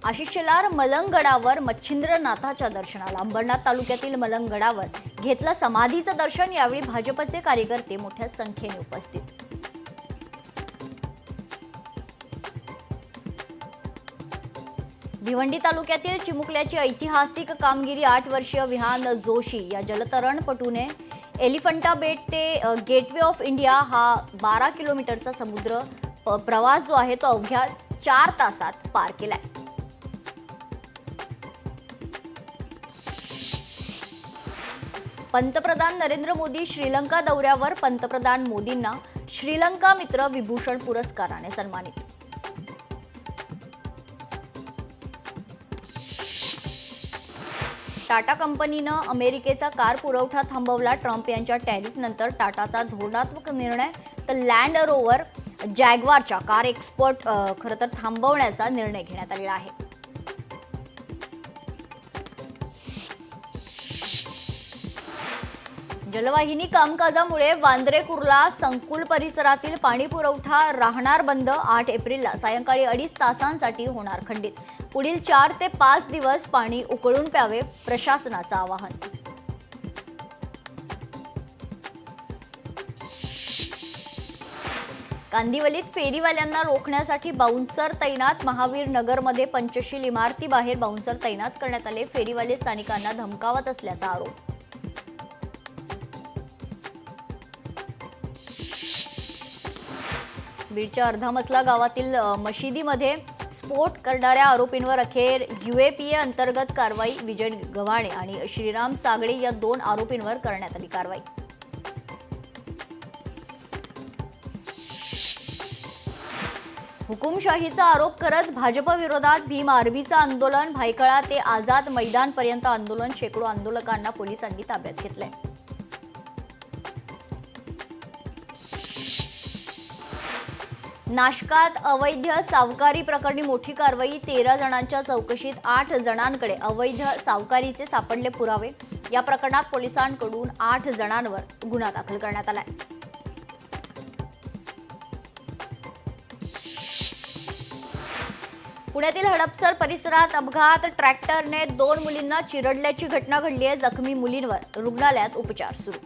आशिष शेलार मलंगगडावर मच्छिंद्रनाथाच्या दर्शनाला. अंबरनाथ तालुक्यातील मलंगगडावर घेतलं समाधीचं दर्शन. यावेळी भाजपचे कार्यकर्ते मोठ्या संख्येने उपस्थित. भिवंडी तालुक्यातील चिमुकल्याची ऐतिहासिक कामगिरी. 8 वर्षीय विहान जोशी या जलतरणपटूने एलिफंटा बेट ते गेटवे ऑफ इंडिया हा 12 किलोमीटरचा समुद्र प्रवास जो आहे तो अवघ्या 4 तासात पार केलाय. पंतप्रधान नरेंद्र मोदी श्रीलंका दौऱ्यावर. पंतप्रधान मोदींना श्रीलंका मित्र विभूषण पुरस्काराने सन्मानित. टाटा कंपनीनं अमेरिकेचा कार पुरवठा थांबवला. ट्रम्प यांच्या टॅरिफनंतर टाटाचा धोरणात्मक निर्णय. तर लँड रोव्हर जॅग्वारच्या कार एक्सपोर्ट खरं तर थांबवण्याचा निर्णय घेण्यात आलेला आहे. जलवाहिनी कामकाजामुळे वांद्रे कुर्ला संकुल परिसरातील पाणी पुरवठा राहणार बंद. 8 एप्रिलला सायंकाळी 2.5 तासांसाठी होणार खंडित. पुढील 4 ते 5 दिवस पाणी उकळून प्यावे, प्रशासनाचं आवाहन. कांदिवलीत फेरीवाल्यांना रोखण्यासाठी बाउन्सर तैनात. महावीर नगरमध्ये पंचशील इमारतीबाहेर बाउन्सर तैनात करण्यात आले. फेरीवाले स्थानिकांना धमकावत असल्याचा आरोप. बीडच्या अर्धामसला गावातील मशिदीमध्ये स्फोट करणाऱ्या आरोपींवर अखेर UAPA अंतर्गत कारवाई. विजय गव्हाणे आणि श्रीराम सागडे या 2 आरोपींवर करण्यात आली कारवाई. हुकुमशाहीचा आरोप करत भाजप विरोधात भीम आर्मीचं आंदोलन. भायखळा ते आझाद मैदानपर्यंत आंदोलन. शेकडो आंदोलकांना पोलिसांनी ताब्यात घेतलंय. नाशकात अवैध सावकारी प्रकरणी मोठी कारवाई. 13 जणांच्या चौकशीत 8 जणांकडे अवैध सावकारीचे सापडले पुरावे. या प्रकरणात पोलिसांकडून 8 जणांवर गुन्हा दाखल करण्यात आलाय. पुण्यातील हडपसर परिसरात अपघात. ट्रॅक्टरने 2 मुलींना चिरडल्याची घटना घडली आहे. जखमी मुलींवर रुग्णालयात उपचार सुरू.